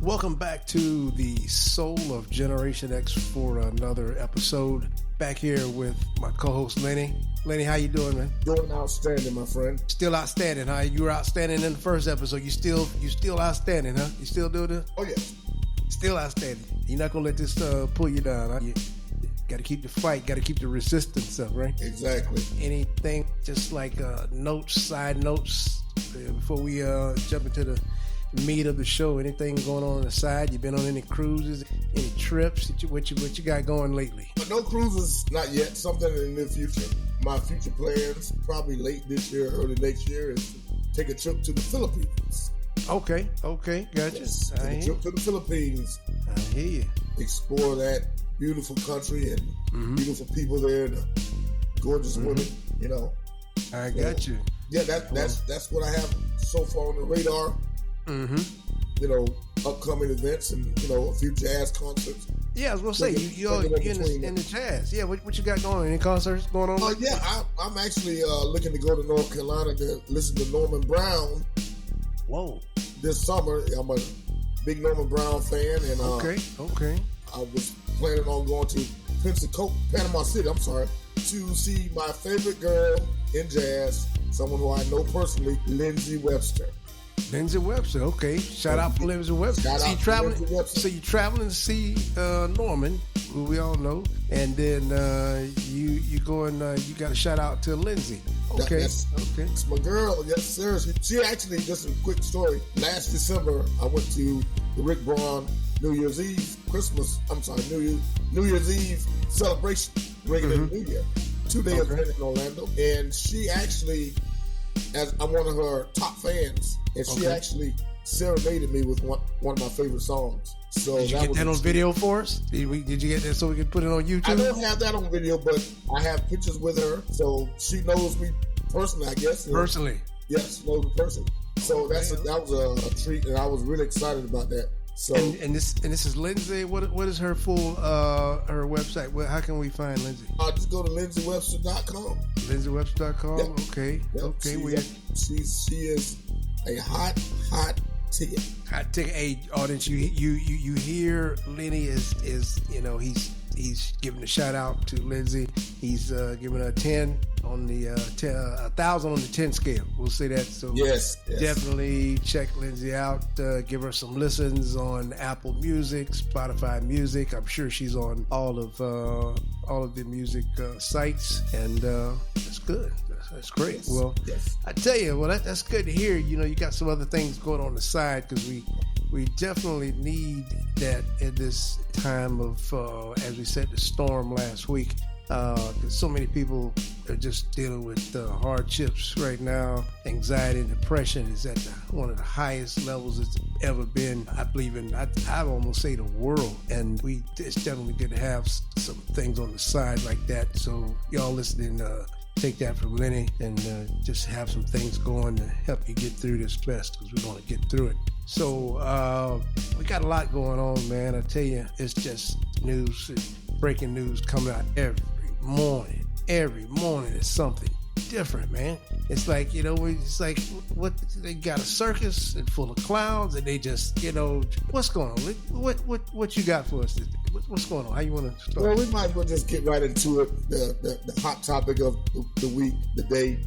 Welcome back to the Soul of Generation X for another episode. Back here with my co-host Lenny. Lenny, how you doing, man? Doing outstanding, my friend. Still outstanding, huh? You were outstanding in the first episode. You still outstanding, huh? You still do this? Oh, yeah. Still outstanding. You're not gonna let this pull you down, huh? You got to keep the fight. Got to keep the resistance up, right? Exactly. Anything just like notes, side notes before we jump into the meat of the show? Anything going on the side? You been on any cruises, any trips? What you got going lately? No cruises, not yet. Something in the near future. My future plans, probably late this year, early next year, is to take a trip to the Philippines. Okay, gotcha. Yes, take a trip to the Philippines. I hear you. Explore that beautiful country and beautiful people there, and gorgeous women. You know. I got you. Yeah, that's what I have so far on the radar. You know, upcoming events and, you know, a few jazz concerts. Yeah, I was gonna say you're in the jazz. Yeah, what you got going? Any concerts going on? Yeah, I'm actually looking to go to North Carolina to listen to Norman Brown. Whoa! This summer, I'm a big Norman Brown fan, and okay. I was planning on going to Panama City. I'm sorry, to see my favorite girl in jazz, someone who I know personally, Lindsey Webster. Lindsey Webster, okay. Shout out for Lindsey Webster. So you're traveling to see Norman, who we all know, and then you going. You got a shout out to Lindsey. Okay, okay. It's my girl. Yes, sir. She actually, just a quick story. Last December, I went to the Rick Braun New Year's Eve New Year's Eve celebration, regular New Year. 2 days in Orlando, and she actually, as I'm one of her top fans, and she actually serenaded me with one of my favorite songs. So did you get that on video for us? Did you get that so we can put it on YouTube? I don't have that on video, but I have pictures with her, so she knows me personally, I guess. Personally? Yes, she knows me personally. So that was a treat, and I was really excited about that. So and this is Lindsey. What is her full her website? How can we find Lindsey? Just go to LindseyWebster.com. LindseyWebster.com. Yep. Okay. Yep. Okay. She is a hot ticket. Hot ticket. Hey, audience, you hear Lenny is he's giving a shout out to Lindsey. He's giving her a 10 on the 1,000 on the 10 scale. We'll say that. So yes. Definitely check Lindsey out. Give her some listens on Apple Music, Spotify Music. I'm sure she's on all of the music sites, and that's good. That's great. Yes. Well, I tell you, that's good to hear. You know, you got some other things going on the side, because we definitely need that at this time of, as we said, the storm last week. Because so many people are just dealing with hardships right now. Anxiety and depression is at one of the highest levels it's ever been, I believe, in I'd almost say the world. And it's definitely good to have some things on the side like that. So y'all listening, take that from Lenny, and just have some things going to help you get through this best, because we're going to get through it. So we got a lot going on, man. I tell you, it's just news, breaking news coming out every morning. Every morning is something different, man. It's like, it's like, what, they got a circus and full of clowns, and they just, what's going on? What you got for us? What's going on? How you want to start? Well, we might as well just get right into it. The hot topic of the week, the day,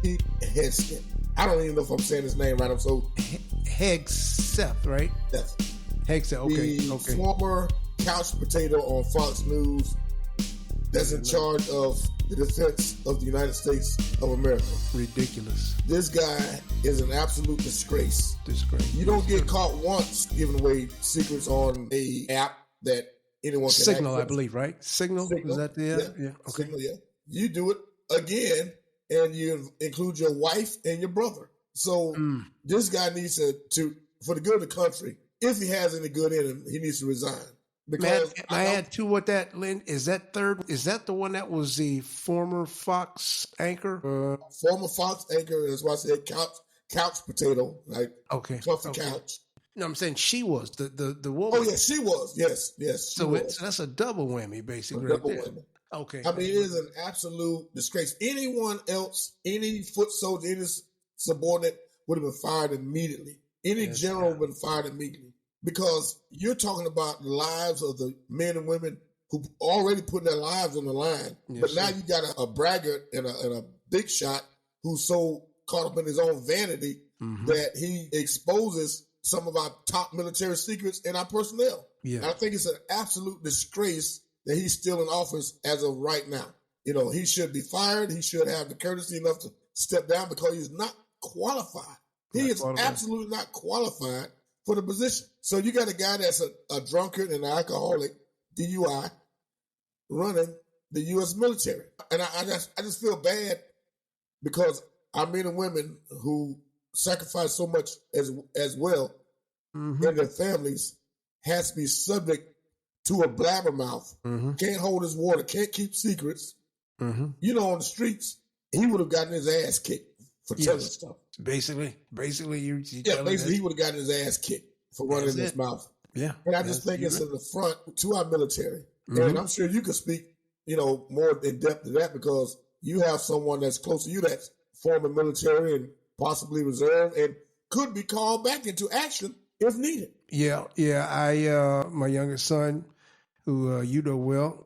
Pete Hegseth. I don't even know if I'm saying his name right. I'm so Hegseth, right? Yes. Hegseth. Okay. The former couch potato on Fox News that's in charge of the defense of the United States of America. Ridiculous. This guy is an absolute disgrace. You don't get caught once giving away secrets on a app that anyone can Signal, access. I believe, right? Signal? Is that the app? Yeah. Okay. Signal, yeah. You do it again, and you include your wife and your brother. So this guy needs to, for the good of the country, if he has any good in him, he needs to resign. Because I add to what that, Lynn, is that the one that was the former Fox anchor? Former Fox anchor, that's why I said couch potato, like fluffy couch. No, I'm saying she was the woman. Oh yeah, she was. Yes. So that's a double whammy, basically. Double whammy. Okay. I mean, it is an absolute disgrace. Anyone else, any foot soldier, any subordinate would have been fired immediately. Any general would have been fired immediately. because you're talking about the lives of the men and women who already put their lives on the line. Yes, but now you got a braggart and a big shot who's so caught up in his own vanity that he exposes some of our top military secrets and our personnel. Yeah. And I think it's an absolute disgrace that he's still in office as of right now. You know, he should be fired. He should have the courtesy enough to step down because he's not qualified. He is absolutely not qualified for the position. So you got a guy that's a drunkard and an alcoholic, DUI, running the U.S. military. And I just feel bad because our men and women who sacrifice so much as well and their families has to be subject to a blabbermouth. Can't hold his water, can't keep secrets. You know, on the streets, he would have gotten his ass kicked for telling stuff. Basically, he would have gotten his ass kicked for running his mouth. Yeah, and I just think it's an affront to our military. And I'm sure you could speak, you know, more in depth to that because you have someone that's close to you that's former military and possibly reserve and could be called back into action if needed. Yeah. My youngest son, who you know well,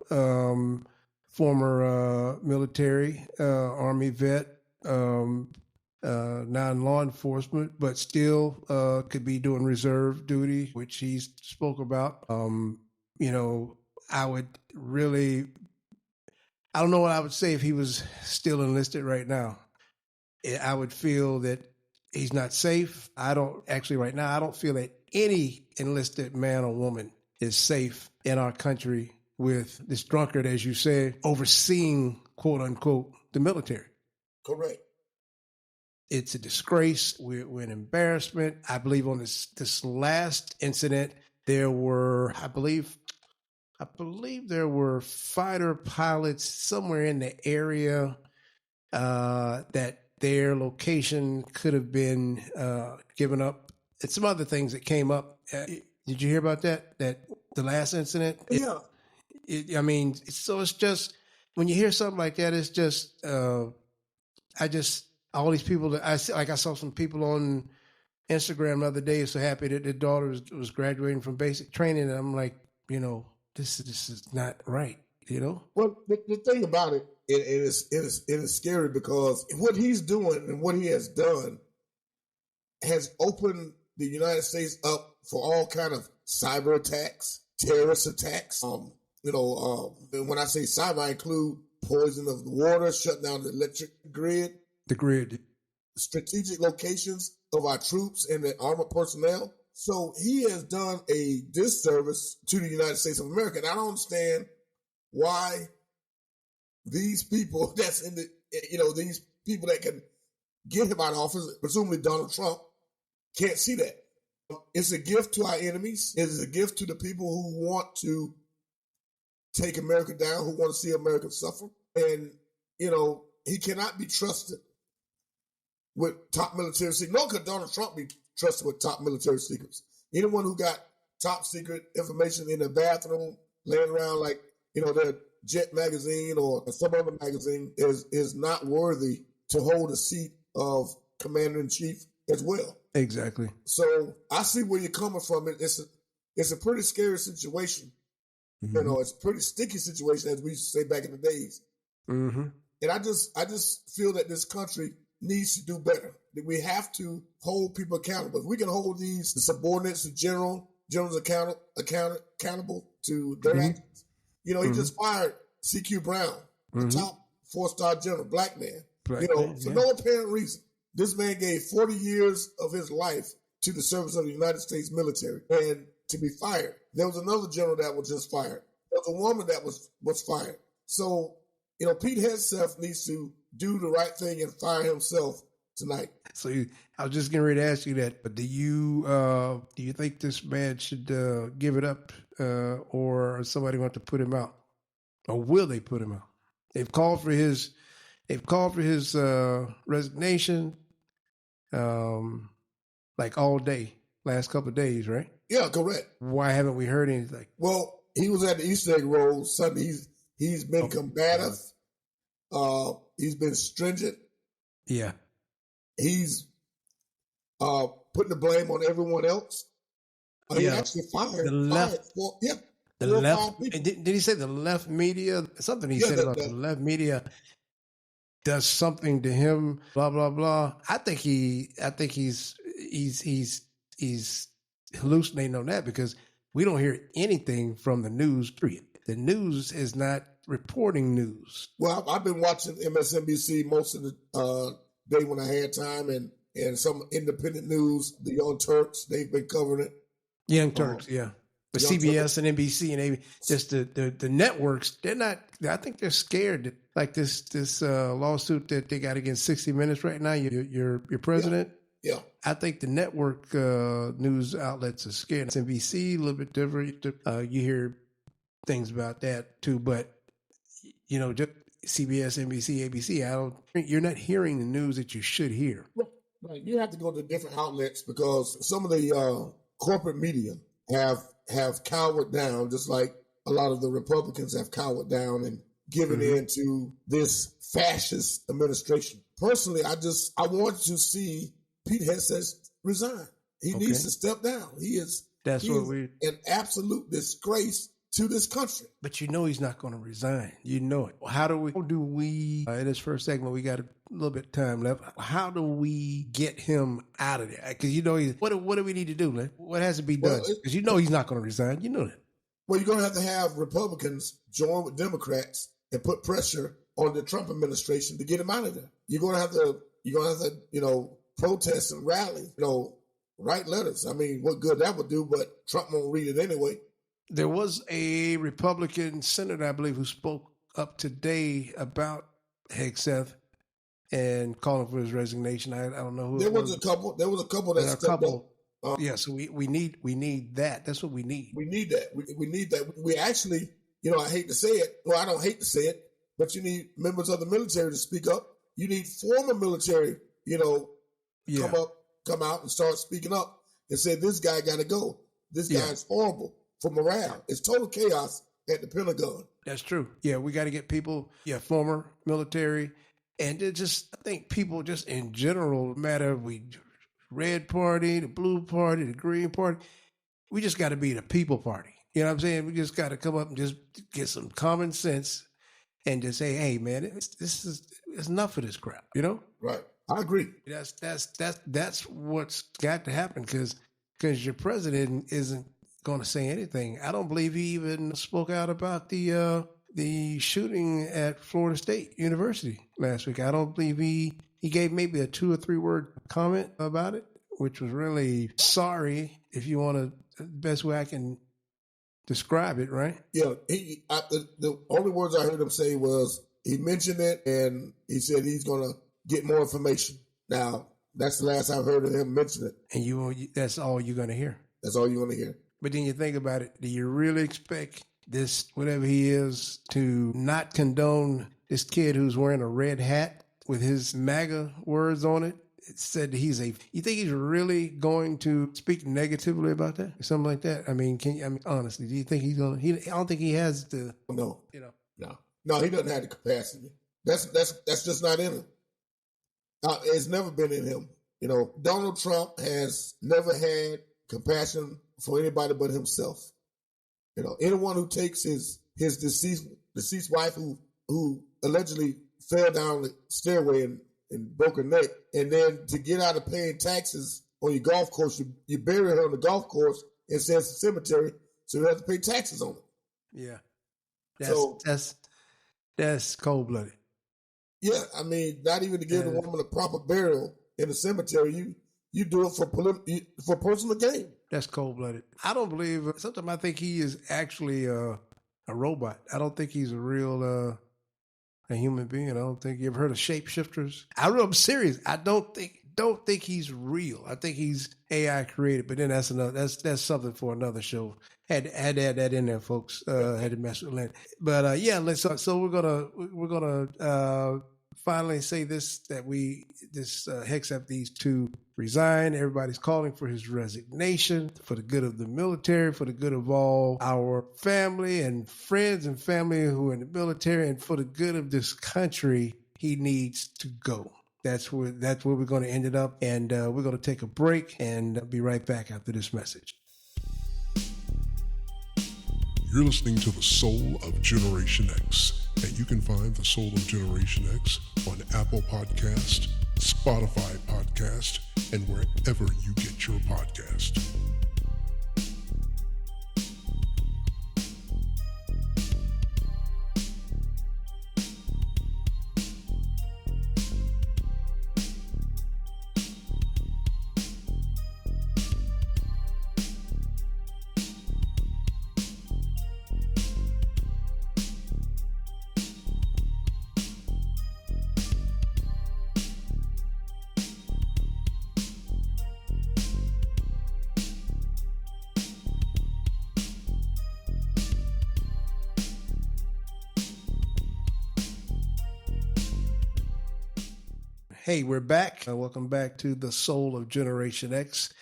former military, Army vet, non-law enforcement, but still could be doing reserve duty, which he spoke about. You know, I don't know what I would say if he was still enlisted right now. I would feel that he's not safe. I don't feel that any enlisted man or woman is safe in our country with this drunkard, as you said, overseeing, quote unquote, the military. Correct. It's a disgrace. We're an embarrassment. I believe on this last incident, there were, I believe there were fighter pilots somewhere in the area that their location could have been given up. And some other things that came up. Did you hear about that? That the last incident? Yeah. So it's just, when you hear something like that, it's just, all these people that I saw some people on Instagram the other day so happy that their daughter was graduating from basic training. And I'm like, you know, this is not right, you know? Well, the thing about it is scary because what he's doing and what he has done has opened the United States up for all kind of cyber attacks, terrorist attacks. When I say cyber, I include poison of the water, shutting down the electric grid. The grid. Strategic locations of our troops and the armored personnel. So he has done a disservice to the United States of America. And I don't understand why these people these people that can get him out of office, presumably Donald Trump, can't see that. It's a gift to our enemies. It's a gift to the people who want to take America down, who want to see America suffer. And, you know, he cannot be trusted with top military secrets. Nor could Donald Trump be trusted with top military secrets. Anyone who got top secret information in their bathroom, laying around like, you know, their Jet magazine or some other magazine is not worthy to hold a seat of commander-in-chief as well. Exactly. So I see where you're coming from. It's a pretty scary situation. You know, it's a pretty sticky situation, as we used to say back in the days. And I just feel that this country needs to do better. That we have to hold people accountable. If we can hold the subordinates, the generals accountable to their actions. You know, he just fired C.Q. Brown, the top 4-star general, black man. For no apparent reason. This man gave 40 years of his life to the service of the United States military and to be fired. There was another general that was just fired. There was a woman that was fired. So, you know, Pete Hegseth needs to do the right thing and fire himself tonight. So I was just getting ready to ask you that, but do you think this man should give it up or somebody want to put him out? Or will they put him out? They've called for his resignation like all day, last couple of days, right? Yeah, correct. Why haven't we heard anything? Well, he was at the Easter egg roll Sunday. He's been combative. He's been stringent. Yeah. He's putting the blame on everyone else. He Yeah, actually fired the left, four the or left. five people. Did he say the left media? Something he Yeah, said about the left media does something to him. Blah blah blah. I think he's hallucinating on that because we don't hear anything from the news. Period. The news is not reporting news. Well, I've been watching MSNBC most of the day when I had time, and some independent news. The Young Turks, they've been covering it. Young Turks, yeah. But Young CBS Turks. and NBC and ABC, just the networks, they're not. I think they're scared. Like this lawsuit that they got against 60 Minutes right now. Your president. Yeah. I think the network news outlets are scared. NBC a little bit different. You hear things about that too, but just CBS, NBC, ABC. You're not hearing the news that you should hear. Right. You have to go to different outlets because some of the corporate media have cowered down, just like a lot of the Republicans have cowered down and given in to this fascist administration. Personally, I want to see Pete Hegseth resign. He needs to step down. He is an absolute disgrace to this country. But he's not going to resign. You know it. How do we in this first segment, we got a little bit of time left. How do we get him out of there? Because what do we need to do, man? What has to be done? Because he's not going to resign. You know that. Well, you're going to have Republicans join with Democrats and put pressure on the Trump administration to get him out of there. You're going to have to protest and rally, write letters. I mean, what good that would do, but Trump won't read it anyway. There was a Republican senator, I believe, who spoke up today about Hegseth and calling for his resignation. I don't know who. There was a couple that stepped up. Yeah, so we need that. That's what we need. We need that. We need that. We actually, I hate to say it. Well, I don't hate to say it, but you need members of the military to speak up. You need former military, come out and start speaking up and say this guy got to go. This guy's horrible for morale. It's total chaos at the Pentagon. That's true. Yeah, we got to get people, former military, and I think people just in general, no matter we red party, the blue party, the green party, we just got to be the people party. You know what I'm saying? We just got to come up and just get some common sense and just say, hey, man, it's enough of this crap, Right. I agree. That's what's got to happen because your president isn't going to say anything. I don't believe he even spoke out about the shooting at Florida State University last week. I don't believe he gave maybe a 2 or 3 word comment about it, which was really sorry, if you want to, the best way I can describe it, right? Yeah. The only words I heard him say was he mentioned it and he said he's going to get more information. Now, that's the last I've heard of him mention it. And that's all you're going to hear. That's all you're going to hear. But then you think about it, do you really expect this, whatever he is, to not condone this kid who's wearing a red hat with his MAGA words on it? It said you think he's really going to speak negatively about that? Or something like that? I mean, honestly, do you think he's going to, I don't think he has the... No. No, he doesn't have the capacity. That's just not in him. It's never been in him. Donald Trump has never had compassion for anybody but himself. Anyone who takes his deceased wife who allegedly fell down the stairway and broke her neck, and then to get out of paying taxes on your golf course, you bury her on the golf course and send it's a cemetery, so you have to pay taxes on it. Yeah, that's cold blooded. Yeah, I mean, not even to give the woman a proper burial in the cemetery, you do it for personal gain. That's cold blooded. I don't believe. Sometimes I think he is actually a robot. I don't think he's a real a human being. I don't think you ever heard of shapeshifters. I'm serious. I don't think he's real. I think he's AI created. But then that's something for another show. Had to add that in there, folks. Had to mess with Lynn. But so we're gonna finally say this, that Hegseth needs to resign. Everybody's calling for his resignation for the good of the military, for the good of all our family and friends and family who are in the military, and for the good of this country. He needs to go. That's where we're going to end it up. And we're going to take a break and be right back after this message. You're listening to The Soul of Generation X, and you can find The Soul of Generation X on Apple Podcast, Spotify Podcast, and wherever you get your podcast. Hey, we're back. Welcome back to The Soul of Generation X.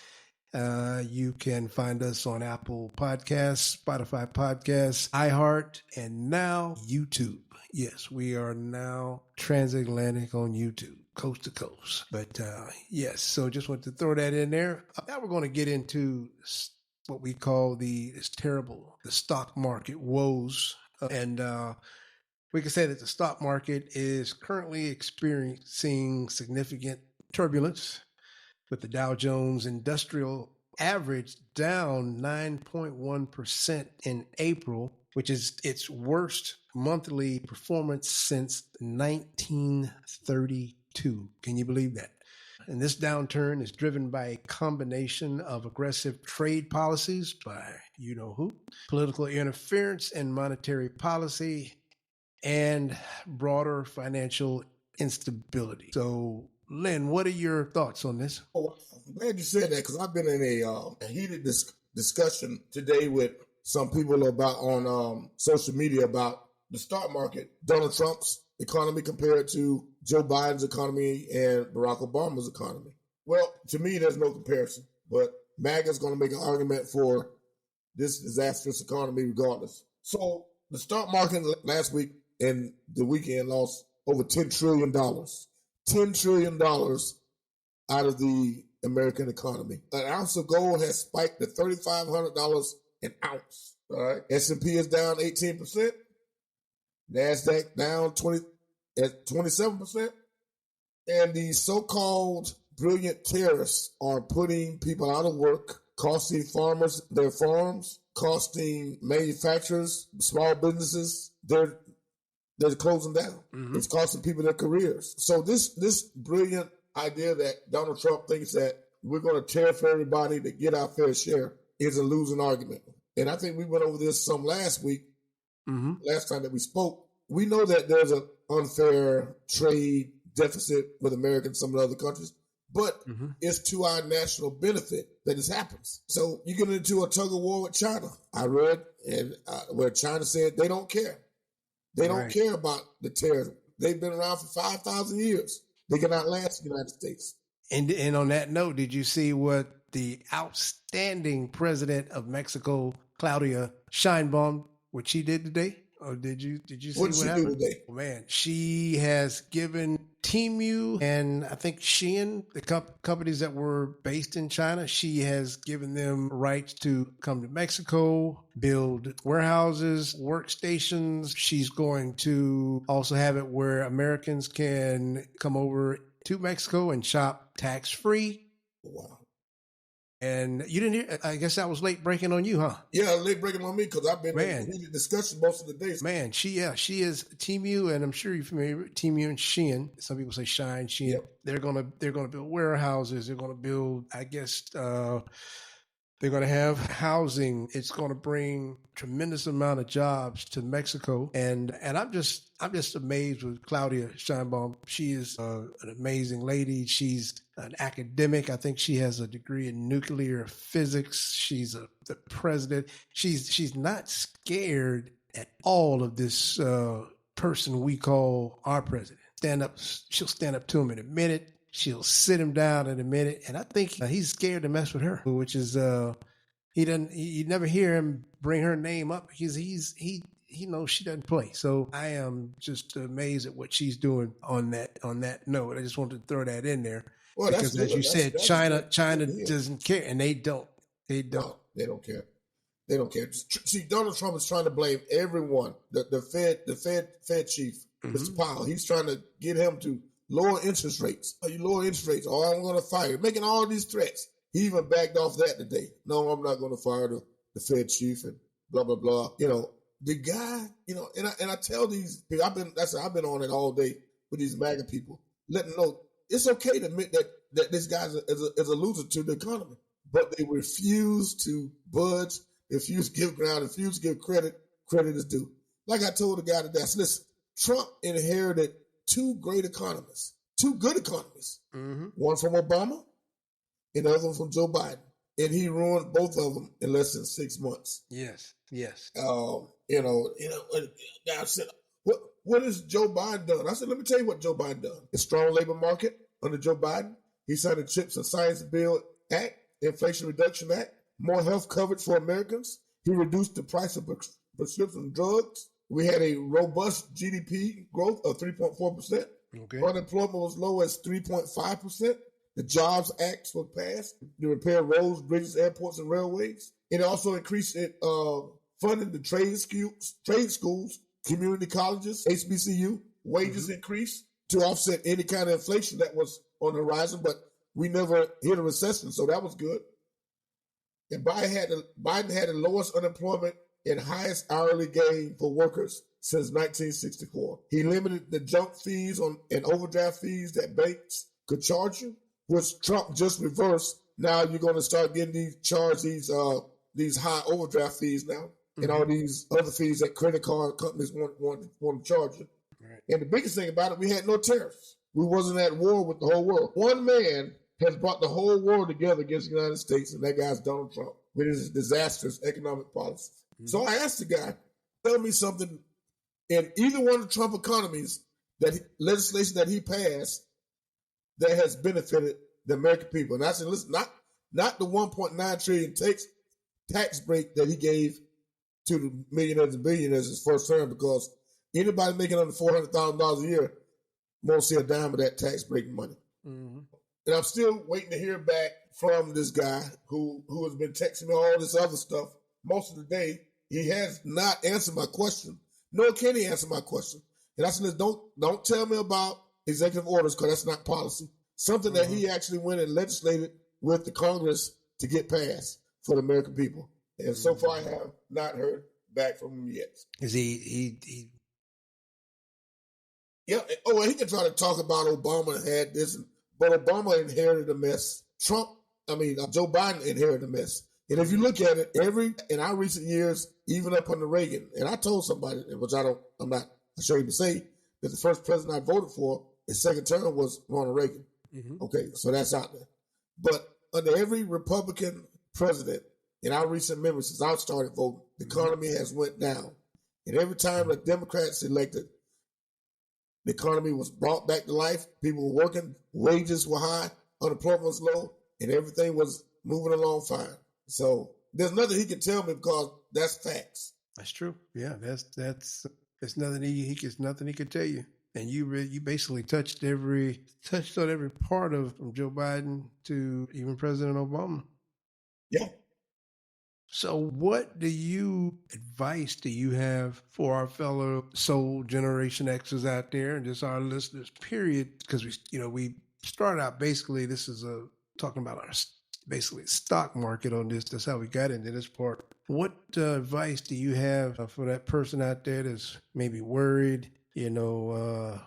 You can find us on Apple Podcasts, Spotify Podcasts, iHeart, and now YouTube. Yes, we are now transatlantic on YouTube, coast to coast. But yes, so just want to throw that in there. Now we're going to get into what we call the stock market woes. And we can say that the stock market is currently experiencing significant turbulence, with the Dow Jones Industrial Average down 9.1% in April, which is its worst monthly performance since 1932. Can you believe that? And this downturn is driven by a combination of aggressive trade policies by you-know-who, political interference in monetary policy, and broader financial instability. So, Lynn, what are your thoughts on this? Oh, I'm glad you said that, because I've been in a heated discussion today with some people on social media about the stock market, Donald Trump's economy compared to Joe Biden's economy and Barack Obama's economy. Well, to me, there's no comparison, but MAGA's going to make an argument for this disastrous economy regardless. So the stock market last week and the weekend lost over $10 trillion. $10 trillion out of the American economy. An ounce of gold has spiked to $3,500 an ounce. All right. S&P is down 18%. NASDAQ down 27%. And these so-called brilliant terrorists are putting people out of work, costing farmers their farms, costing manufacturers, small businesses, they're closing down. Mm-hmm. It's costing people their careers. So this brilliant idea that Donald Trump thinks that we're going to tariff everybody to get our fair share is a losing argument. And I think we went over this some last week, last time that we spoke. We know that there's an unfair trade deficit with America and some of the other countries, but it's to our national benefit that this happens. So you get into a tug of war with China. I read where China said they don't care. They don't care about the terrorism. They've been around for 5,000 years. They cannot last in the United States. And on that note, did you see what the outstanding president of Mexico, Claudia Sheinbaum, what she did today? Or did you see what happened? Do today? Oh, man, she has given Temu and I think Shein, the companies that were based in China, she has given them rights to come to Mexico, build warehouses, workstations. She's going to also have it where Americans can come over to Mexico and shop tax-free. Wow. And you didn't hear, I guess that was late breaking on you, huh? Yeah, late breaking on me, because I've been in heated discussion most of the days. Man, she is Temu, and I'm sure you're familiar with Temu and Shein. Some people say Shein. Yep. They're gonna build warehouses. They're gonna build, I guess, they're going to have housing. It's going to bring tremendous amount of jobs to Mexico. And I'm just amazed with Claudia Sheinbaum. She is an amazing lady. She's an academic. I think she has a degree in nuclear physics. She's the president. She's not scared at all of this person we call our president. She'll stand up to him in a minute. She'll sit him down in a minute, and I think he's scared to mess with her, which is you never hear him bring her name up. He knows she doesn't play. So I am just amazed at what she's doing on that note. I just wanted to throw that in there, well, because as you said, China doesn't care, and they don't. No, they don't care. They don't care. See, Donald Trump is trying to blame everyone. The Fed chief, Mr. Powell, he's trying to get him to lower interest rates. You lower interest rates, or I'm going to fire you. Making all these threats. He even backed off that today. No, I'm not going to fire the Fed chief and blah, blah, blah. The guy, and I tell these people, I've been on it all day with these MAGA people, letting them know it's okay to admit that this guy is a loser to the economy. But they refuse to budge, refuse to give ground, refuse to give credit. Credit is due. Like I told the guy today, I said, listen, Trump inherited two good economists, one from Obama and the other one from Joe Biden. And he ruined both of them in less than 6 months. Yes. Now I said, what has Joe Biden done? I said, let me tell you what Joe Biden done. A strong labor market under Joe Biden. He signed the CHIPS and Science Bill Act, Inflation Reduction Act, more health coverage for Americans. He reduced the price of prescription drugs. We had a robust GDP growth of 3.4%. Okay. Unemployment was low as 3.5%. The Jobs Act was passed to repair roads, bridges, airports, and railways. It also increased funding the trade schools, community colleges, HBCU. Wages increased to offset any kind of inflation that was on the horizon, but we never hit a recession, so that was good. And Biden had the lowest unemployment and highest hourly gain for workers since 1964. He limited the junk fees and overdraft fees that banks could charge you, which Trump just reversed. Now you're going to start getting these high overdraft fees now, and all these other fees that credit card companies want to charge you. Right. And the biggest thing about it, we had no tariffs. We wasn't at war with the whole world. One man has brought the whole world together against the United States, and that guy's Donald Trump with his disastrous economic policies. So I asked the guy, tell me something in either one of the Trump economies, legislation that he passed that has benefited the American people. And I said, listen, not the $1.9 trillion tax break that he gave to the millionaires and billionaires his first term, because anybody making under $400,000 a year won't see a dime of that tax break money. Mm-hmm. And I'm still waiting to hear back from this guy who has been texting me all this other stuff most of the day. He has not answered my question. Nor can he answer my question. And I said, don't tell me about executive orders, because that's not policy. Something that he actually went and legislated with the Congress to get passed for the American people. And so far, I have not heard back from him yet. Is he? Yeah. Oh, and he can try to talk about Obama had this, but Obama inherited a mess. Joe Biden inherited a mess. And if you look at it, in our recent years, even up under Reagan, and I told somebody, which I'm not ashamed to say, that the first president I voted for, his second term was Ronald Reagan. Mm-hmm. Okay, so that's out there. But under every Republican president in our recent memory, since I started voting, the economy has went down. And every time the Democrats elected, the economy was brought back to life. People were working, wages were high, unemployment was low, and everything was moving along fine. So there's nothing he can tell me, because that's facts. That's true. Yeah, that's nothing he could tell you. And you basically touched on every part of from Joe Biden to even President Obama. Yeah. So what advice do you have for our fellow Soul Generation Xers out there, and just our listeners, period? Because we started out, basically, this is talking about our basically stock market on this. That's how we got into this part. What advice do you have for that person out there that's maybe worried? What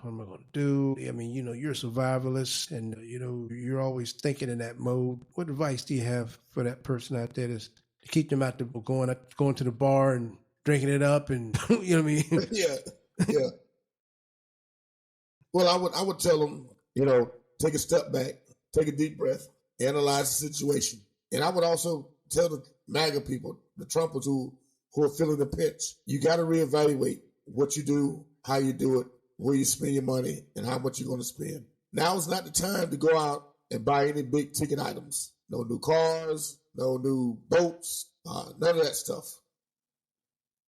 am I going to do? I mean, you're a survivalist, and, you're always thinking in that mode. What advice do you have for that person out there to keep them out going to the bar and drinking it up, and you know what I mean? Yeah. Well, I would tell them, take a step back, take a deep breath, analyze the situation. And I would also tell the MAGA people, the Trumpers who are feeling the pinch, you got to reevaluate what you do, how you do it, where you spend your money, and how much you're going to spend. Now is not the time to go out and buy any big ticket items. No new cars, no new boats, none of that stuff.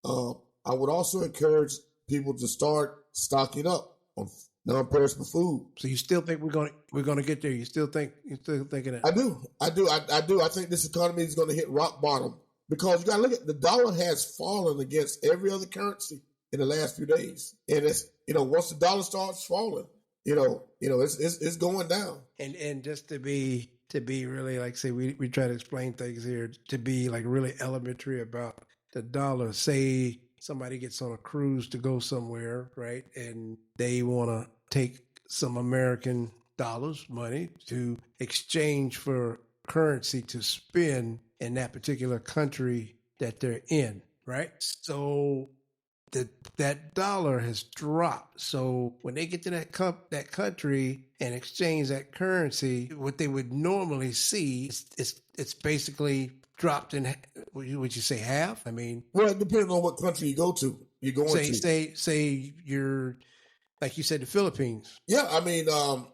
I would also encourage people to start stocking up on non-perishable food. So you still think we're going to get there? You're still thinking that? I do. I think this economy is going to hit rock bottom because you got to look at the dollar has fallen against every other currency in the last few days, and it's once the dollar starts falling, it's going down. And just to be really, like say we try to explain things here, to be like really elementary about the dollar. Say somebody gets on a cruise to go somewhere, right, and they want to take some American dollars, money, to exchange for currency to spend in that particular country that they're in, right? So that dollar has dropped. So when they get to that country and exchange that currency, what they would normally see it's basically dropped in. Would you say half? I mean, well, it depends on what country you go to. You're going to say you're, like you said, the Philippines. Yeah, I mean, I'm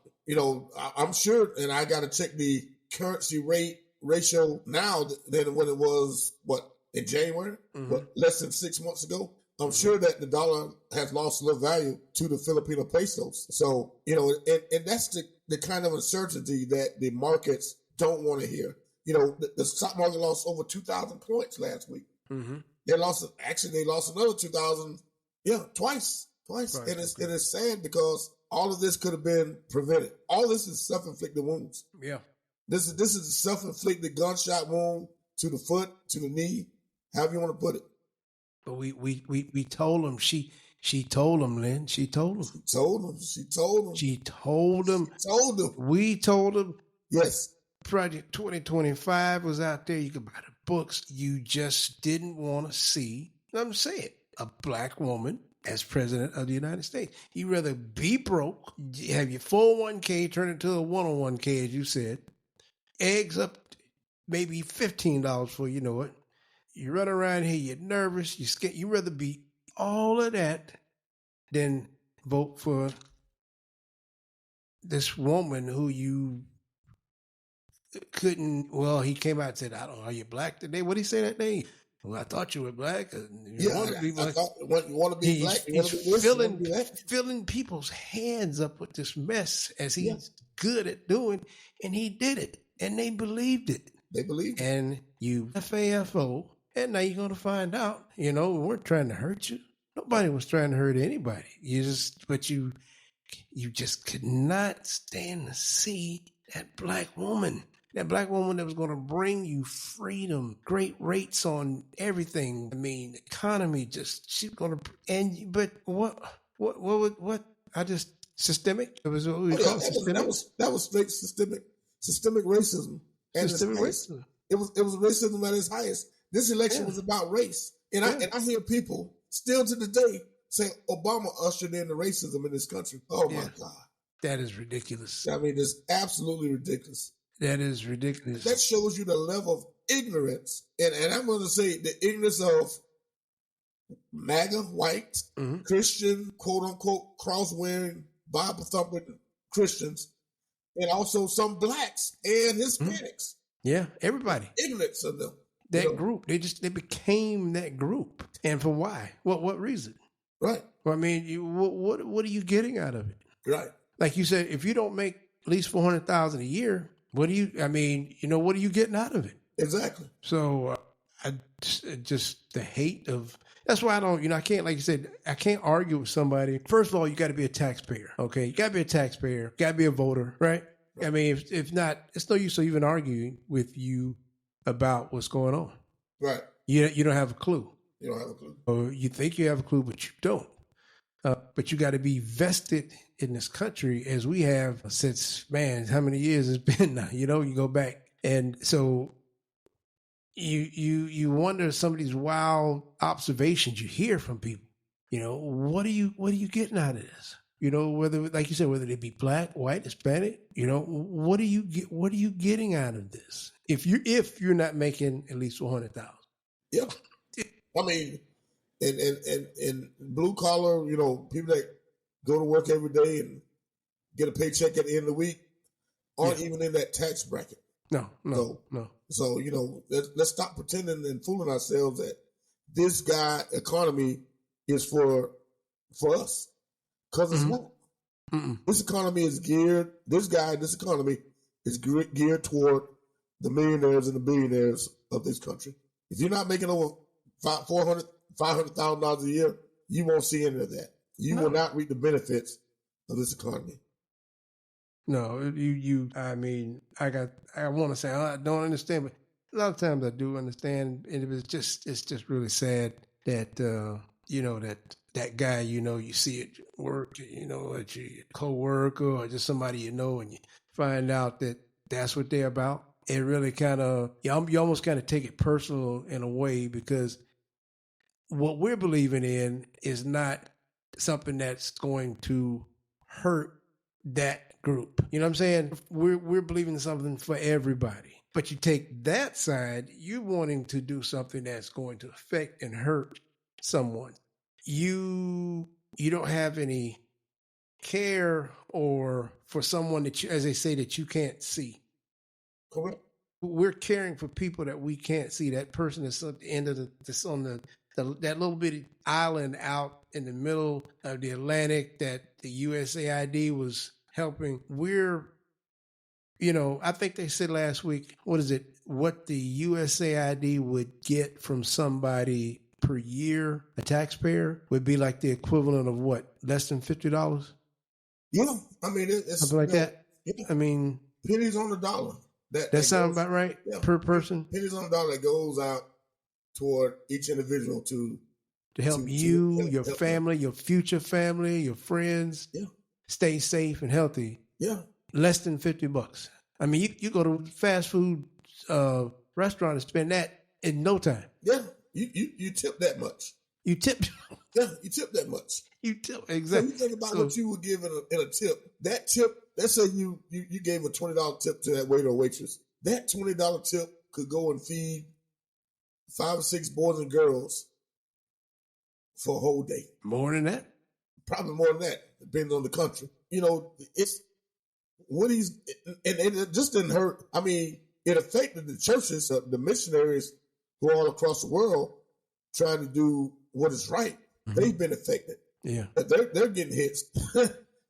sure, and I got to check the currency rate ratio now than when it was in January, less than 6 months ago. I'm sure that the dollar has lost a little value to the Filipino pesos. So, and that's the kind of uncertainty that the markets don't want to hear. The stock market lost over 2,000 points last week. Mm-hmm. They lost another 2,000, twice. And it's sad because all of this could have been prevented. All this is self-inflicted wounds. Yeah. This is a self-inflicted gunshot wound to the foot, to the knee, however you want to put it. But we told him. She told him, Lynn. She told him. She told him. We told him. Yes. Project 2025 was out there. You could buy the books. You just didn't want to see, I'm saying, a black woman as president of the United States. You'd rather be broke, have your 401k turn into a 101k, as you said, eggs up maybe $15 for you know it. You run around here, you're nervous, you're scared. You'd rather be all of that than vote for this woman who you couldn't. Well, he came out and said, I don't know, are you black today? What did he say that day? Well, I thought you were black. You want to be black. You want to be black. He's filling people's hands up with this mess as he's good at doing, and he did it, and they believed it. And you FAFO, and now you're going to find out, we weren't trying to hurt you. Nobody was trying to hurt anybody. You just could not stand to see that black woman. That black woman that was going to bring you freedom, great rates on everything. I mean, economy she's going to, but what, systemic? It was what we call systemic. That was straight systemic racism. And systemic racism. It was racism at its highest. This election was about race. And I hear people still to the day say Obama ushered in the racism in this country. Oh my God. That is ridiculous. I mean, it's absolutely ridiculous. That is ridiculous. That shows you the level of ignorance. And I'm going to say the ignorance of MAGA, white, Christian, quote unquote, cross-wearing, Bible-thumping Christians, and also some blacks and Hispanics. Yeah, everybody. Ignorance of them. That group. They became that group. And for why? What reason? Right. Well, I mean, what are you getting out of it? Right. Like you said, if you don't make at least $400,000 a year, what are you getting out of it? Exactly. So I just the hate of, that's why I don't, I can't, like you said, I can't argue with somebody. First of all, you got to be a taxpayer. Okay. You got to be a taxpayer, got to be a voter, right? I mean, if not, it's no use even arguing with you about what's going on. Right. You don't have a clue. You don't have a clue. Or you think you have a clue, but you don't. But you got to be vested in this country as we have since, how many years it's been now? You go back. And so you wonder some of these wild observations you hear from people. What are you getting out of this? Whether, like you said, whether they be black, white, Hispanic, what are you getting out of this? If you're not making at least 100,000. Yeah. I mean, and blue collar, people that go to work every day and get a paycheck at the end of the week aren't even in that tax bracket. No. So, let's stop pretending and fooling ourselves that this economy is for us. Because it's not. This economy is geared toward the millionaires and the billionaires of this country. If you're not making over $500,000 a year, you won't see any of that. You will not reap the benefits of this economy. No, I mean, I want to say I don't understand, but a lot of times I do understand, and it's just really sad that that guy, you see at work, at your co-worker or just somebody and you find out that that's what they're about. It really kind of, you almost kind of take it personal in a way, because what we're believing in is not something that's going to hurt that group. You know what I'm saying? We're believing in something for everybody. But you take that side, you're wanting to do something that's going to affect and hurt someone. You don't have any care or for someone that you, as they say, that you can't see. Correct. We're caring for people that we can't see. That person is at the end of that little bitty island out in the middle of the Atlantic that the USAID was helping. I think they said last week, what the USAID would get from somebody per year, a taxpayer, would be like the equivalent of what, less than $50? Yeah, I mean, it's something like that. Yeah. I mean, pennies on the dollar. That sounds about right, per person? Pennies on the dollar that goes out toward each individual to help your family, your future family, your friends stay safe and healthy. Yeah. Less than $50. I mean, you go to fast food restaurant and spend that in no time. Yeah. You tip that much. You tip. Yeah, you tip that much. You tip, exactly. So you think about what you would give in a tip. That tip, let's say you gave a $20 tip to that waiter or waitress. That $20 tip could go and feed 5 or 6 boys and girls for a whole day. More than that? Probably more than that, depending on the country. It's what and it just didn't hurt. I mean, it affected the churches, the missionaries who are all across the world trying to do what is right. Mm-hmm. They've been affected. Yeah. They're getting hits.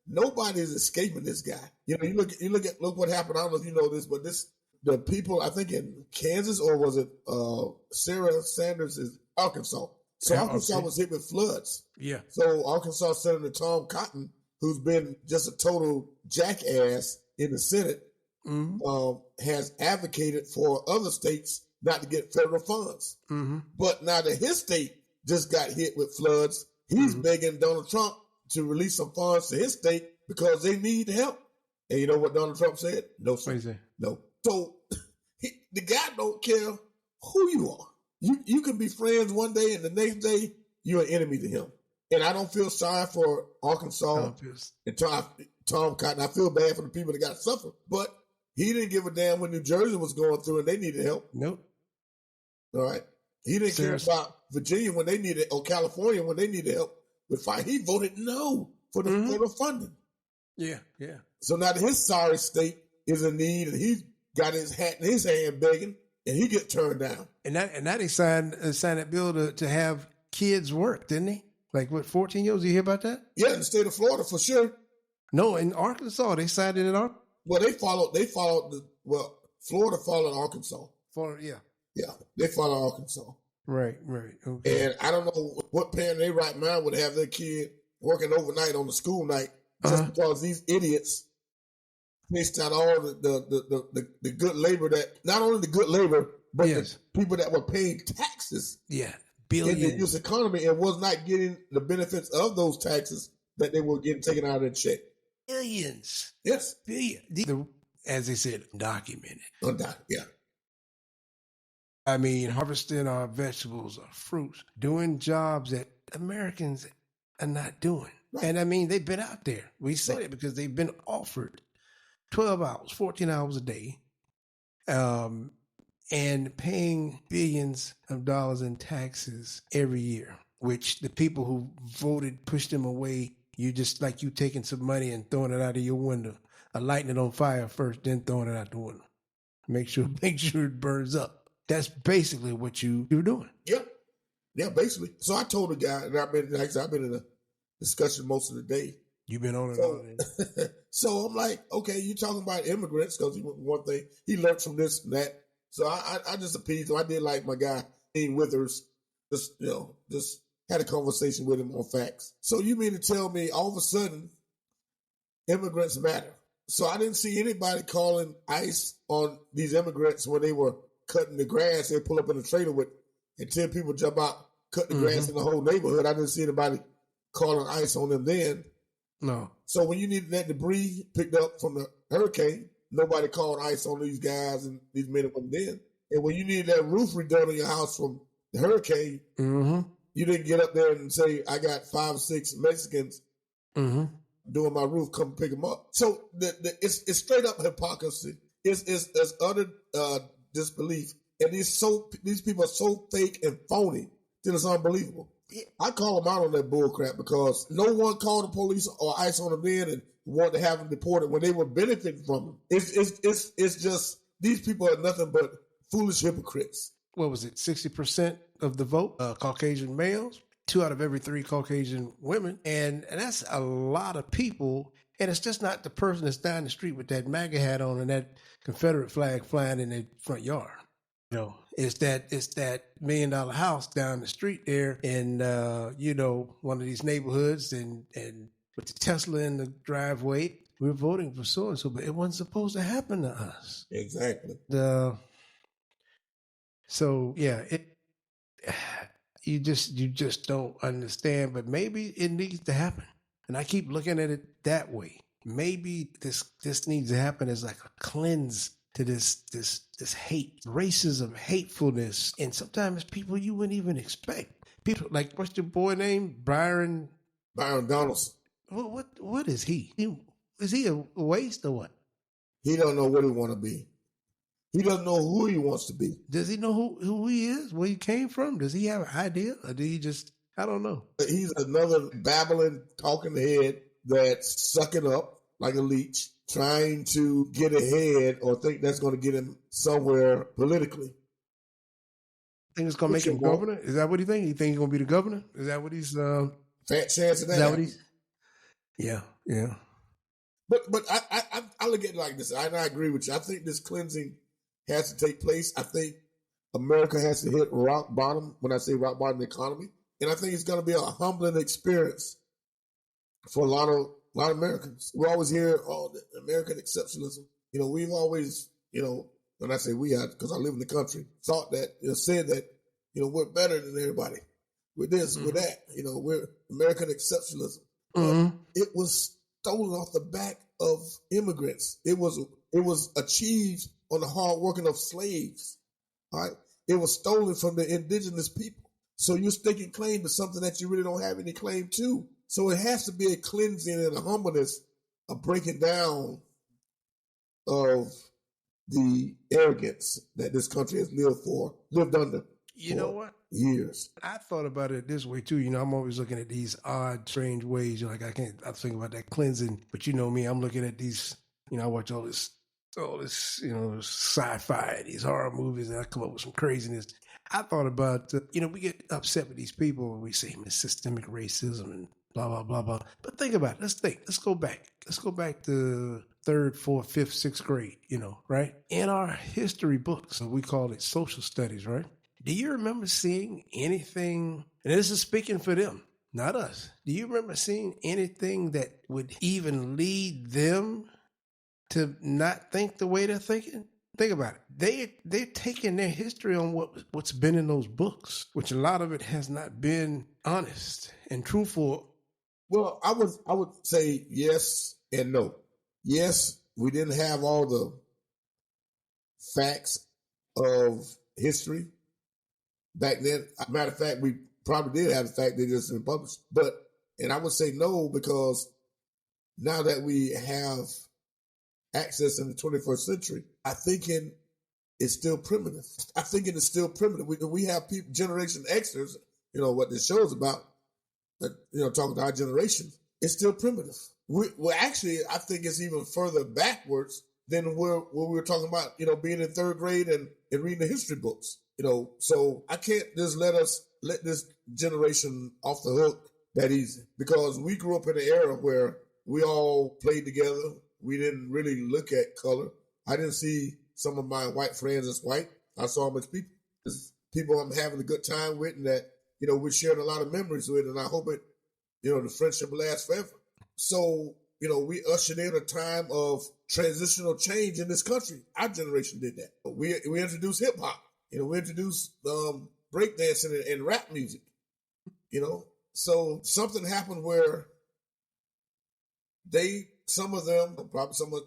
Nobody's escaping this guy. Look what happened. I don't know if you know this, but the people, I think in Kansas, or was it Sarah Sanders' Arkansas? So Arkansas was hit with floods. Yeah. So Arkansas Senator Tom Cotton, who's been just a total jackass in the Senate, has advocated for other states not to get federal funds. Mm-hmm. But now that his state just got hit with floods, he's begging Donald Trump to release some funds to his state because they need help. And you know what Donald Trump said? No, sir. No. So the guy don't care who you are. You can be friends one day and the next day you're an enemy to him. And I don't feel sorry for Arkansas and Tom Cotton. I feel bad for the people that got suffered. But he didn't give a damn when New Jersey was going through and they needed help. Nope. All right. He didn't care about Virginia when they needed, or California when they needed help with fire. He voted no for the federal funding. Yeah, yeah. So now that his sorry state is in need and he's got his hat in his hand begging, and he get turned down. And that he signed that bill to have kids work, didn't he? Like, what, 14 years? You hear about that? Yeah, in the state of Florida, for sure. No, in Arkansas, they signed it in Arkansas. Well, Florida followed Arkansas. Florida, yeah. Yeah, they follow Arkansas. Right. Okay. And I don't know what parent in their right mind would have their kid working overnight on the school night just because these idiots missed out all the good labor that, not only the good labor, but the people that were paying taxes. Yeah, billions. In this economy and was not getting the benefits of those taxes that they were getting taken out of their check. Billions. Yes. Billions. As they said, documented. Yeah. I mean, harvesting our vegetables, our fruits, doing jobs that Americans are not doing. Right. And I mean, they've been out there. We said it because they've been offered 12 hours, 14 hours a day, and paying billions of dollars in taxes every year, which the people who voted pushed them away. You just like you taking some money and throwing it out of your window, lighting it on fire first, then throwing it out the window. Make sure it burns up. That's basically what you're doing. Yeah, basically. So I told the guy, and I've been in a discussion most of the day. You've been on and on. So I'm like, okay, you're talking about immigrants because one thing he learned from this and that. So I just appeased him. I did like my guy. Withers, just had a conversation with him on facts. So you mean to tell me all of a sudden immigrants matter? So I didn't see anybody calling ICE on these immigrants when they were cutting the grass. They pull up in a trailer with and 10 people jump out, cut the grass in the whole neighborhood. I didn't see anybody calling ICE on them then. No. So when you needed that debris picked up from the hurricane, nobody called ICE on these guys and these men and women then. And when you needed that roof redone on your house from the hurricane, you didn't get up there and say, I got 5 or 6 Mexicans doing my roof, come pick them up. So it's straight up hypocrisy. It's utter disbelief. And these people are so fake and phony that it's unbelievable. I call them out on that bull crap because no one called the police or ICE on them then and wanted to have them deported when they were benefiting from them. It's just, these people are nothing but foolish hypocrites. What was it, 60% of the vote, Caucasian males, 2 out of every 3 Caucasian women. And that's a lot of people. And it's just not the person that's down the street with that MAGA hat on and that Confederate flag flying in their front yard. It's that $1 million house down the street there in, one of these neighborhoods and with the Tesla in the driveway. We're voting for so-and-so, but it wasn't supposed to happen to us. Exactly. You just don't understand, but maybe it needs to happen. And I keep looking at it that way. Maybe this needs to happen as like a cleanse to this hate, racism, hatefulness, and sometimes people you wouldn't even expect. People like, what's your boy name? Byron Donaldson. What is he? Is he a waste or what? He don't know what he want to be. He doesn't know who he wants to be. Does he know who he is, where he came from? Does he have an idea, or do he just, I don't know. He's another babbling, talking head that's sucking up like a leech, trying to get ahead or think that's going to get him somewhere politically. Think it's going to make him governor? Is that what he think? You think he's going to be the governor? Is that what he's... Fat chance of that. Is that what he's... Yeah. But I look at it like this. I agree with you. I think this cleansing has to take place. I think America has to hit rock bottom. When I say rock bottom, the economy, and I think it's going to be a humbling experience for a lot of Americans. We always hear, the American exceptionalism. We've always, when I say we, because I live in the country, thought that, said that, we're better than everybody. We're this, we're that. We're American exceptionalism. It was stolen off the back of immigrants. It was achieved on the hard working of slaves. All right, it was stolen from the indigenous people. So you're staking claim to something that you really don't have any claim to. So it has to be a cleansing and a humbleness, a breaking down of the arrogance that this country has lived under. You know what? Years. I thought about it this way too. I'm always looking at these odd, strange ways. I think about that cleansing, but you know me, I'm looking at these, I watch all this, sci-fi, these horror movies, and I come up with some craziness. I thought about, we get upset with these people when we say systemic racism and blah, blah, blah, blah. But think about it. Let's go back. Let's go back to 3rd, 4th, 5th, 6th grade, right? In our history books, we call it social studies, right? Do you remember seeing anything, and this is speaking for them, not us. Do you remember seeing anything that would even lead them to not think the way they're thinking? Think about it. They're taking their history on what's been in those books, which a lot of it has not been honest and truthful. Well, I would say yes and no. Yes, we didn't have all the facts of history back then. Matter of fact, we probably did have the fact they just didn't publish. And I would say no, because now that we have access in the 21st century, I think it's still primitive. I think it is still primitive. We have people, Generation Xers, what this show is about, talking to our generation, it's still primitive. Actually, I think it's even further backwards than where we were talking about, being in 3rd grade and reading the history books. So I can't just let this generation off the hook that easy, because we grew up in an era where we all played together. We didn't really look at color. I didn't see some of my white friends as white. I saw them as people. people I'm having a good time with and that, we're sharing a lot of memories with, and I hope it, the friendship lasts forever. So, we ushered in a time of transitional change in this country. Our generation did that. We introduced hip hop. We introduced breakdancing and rap music. So something happened where some of them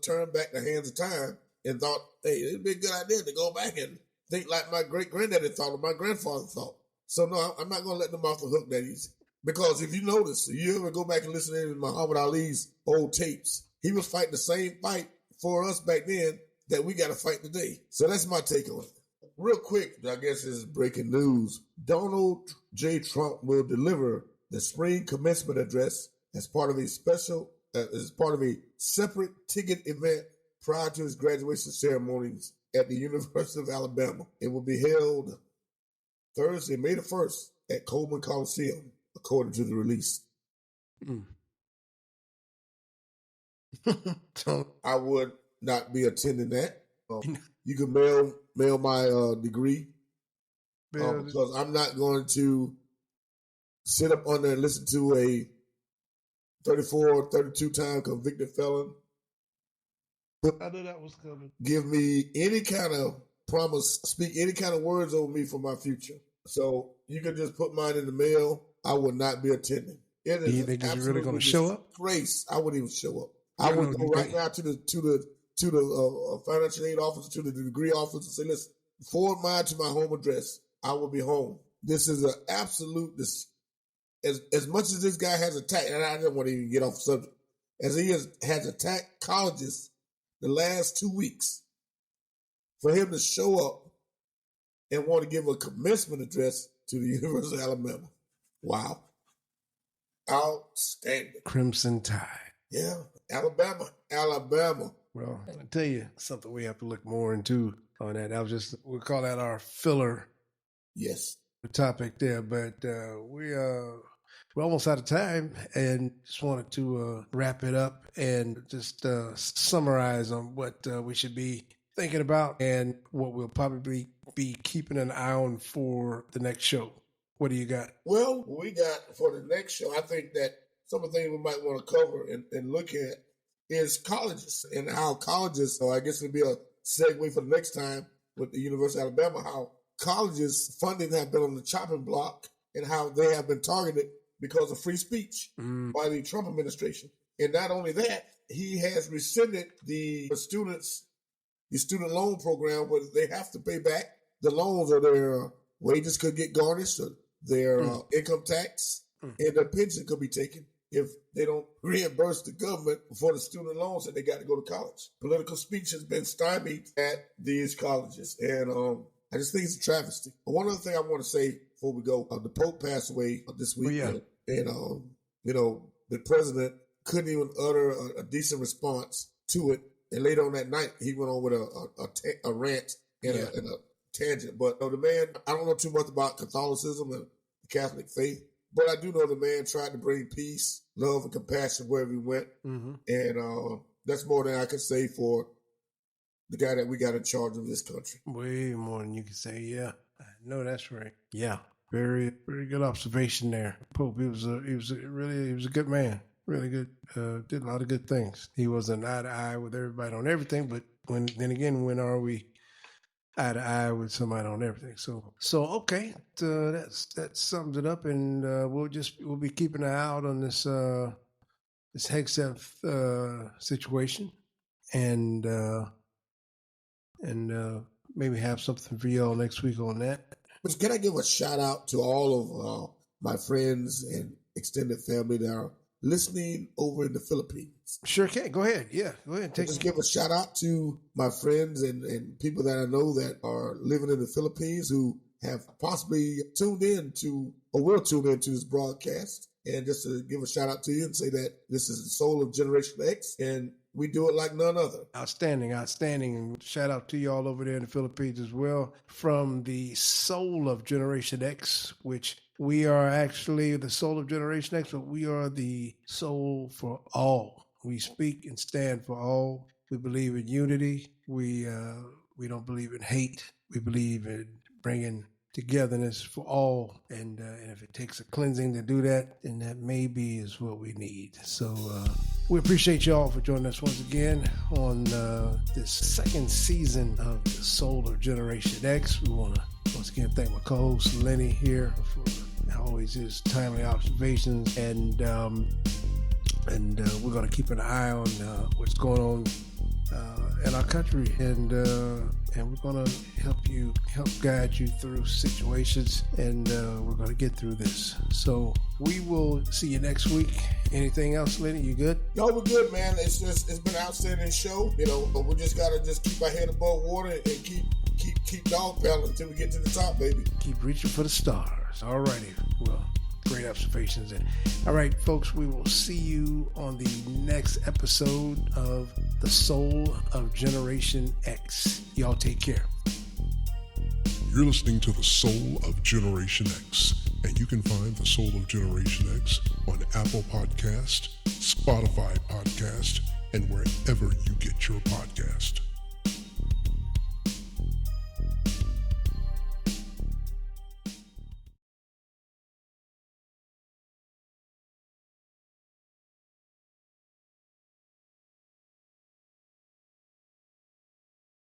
turned back the hands of time and thought, hey, it'd be a good idea to go back and think like my great granddaddy thought or my grandfather thought. So no, I'm not going to let them off the hook that easy. Because if you notice, if you ever go back and listen to Muhammad Ali's old tapes, he was fighting the same fight for us back then that we got to fight today. So that's my take on it. Real quick, I guess this is breaking news. Donald J. Trump will deliver the spring commencement address as part of a separate ticket event prior to his graduation ceremonies at the University of Alabama. It will be held Thursday, May the 1st at Coleman Coliseum, according to the release. I would not be attending that. You can mail my degree because I'm not going to sit up on there and listen to a 34, 32-time convicted felon. I knew that was coming. Give me any kind of promise, speak any kind of words over me for my future. So you can just put mine in the mail. I will not be attending. It is. You think you're really going to show up? Grace, I wouldn't even show up. I would go right now to the financial aid office, to the degree office, and say, listen, forward mine to my home address. I will be home. This is an absolute. As much as this guy has attacked, and I don't want to even get off the subject, as he has attacked colleges the last 2 weeks, for him to show up and want to give a commencement address to the University of Alabama. Wow. Outstanding. Crimson Tide. Yeah. Alabama. Well, I tell you something we have to look more into on that. We'll call that our filler. Yes. Topic there, but we're almost out of time, and just wanted to wrap it up and just summarize on what we should be thinking about and what we'll probably be keeping an eye on for the next show. What do you got? Well, we got for the next show, I think that some of the things we might want to cover and look at is colleges and how colleges, so I guess it'll be a segue for the next time with the University of Alabama, how colleges funding have been on the chopping block and how they have been targeted because of free speech by the Trump administration. And not only that, he has rescinded the student loan program where they have to pay back the loans, or their wages could get garnished, or their income tax and their pension could be taken if they don't reimburse the government for the student loans that they got to go to college. Political speech has been stymied at these colleges, and I just think it's a travesty. But one other thing I want to say before we go, the Pope passed away this week, and the president couldn't even utter a decent response to it. And later on that night, he went on with a rant and a tangent. But the man, I don't know too much about Catholicism and the Catholic faith, but I do know the man tried to bring peace, love, and compassion wherever he went. Mm-hmm. And that's more than I can say for the guy that we got in charge of this country. Way more than you can say, yeah. No, that's right. Yeah. Very, very good observation there. Pope, he was a good man. Really good. Did a lot of good things. He wasn't eye to eye with everybody on everything, but when are we eye to eye with somebody on everything? So okay, that sums it up, and we'll be keeping an eye out on this Hegseth situation, and maybe have something for y'all next week on that. But can I give a shout out to all of my friends and extended family that are listening over in the Philippines? Sure can. Go ahead. Yeah, go ahead. Just give a shout out to my friends and people that I know that are living in the Philippines who have possibly tuned in to or will tune into this broadcast. And just to give a shout out to you and say that this is the soul of Generation X, and we do it like none other. Outstanding. And shout out to you all over there in the Philippines as well. From the soul of Generation X, which we are actually the soul of Generation X, but we are the soul for all. We speak and stand for all. We believe in unity. We don't believe in hate. We believe in bringing togetherness for all. And if it takes a cleansing to do that, then that maybe is what we need. So we appreciate y'all for joining us once again on this second season of the Soul of Generation X. We want to once again thank my co-host Lenny here for always his timely observations, and we're going to keep an eye on what's going on in our country, and we're going to help guide you through situations, and we're going to get through this. So we will see you next week. Anything else, Lenny? You good? No, we're good, man. It's been an outstanding show. You know, we just got to just keep our head above water and keep dog paddling until we get to the top, baby. Keep reaching for the stars. All righty. Well, great observations. And all right, folks, we will see you on the next episode of The Soul of Generation X. Y'all take care. You're listening to The Soul of Generation X, and you can find The Soul of Generation X on Apple Podcast, Spotify Podcast, and wherever you get your podcast.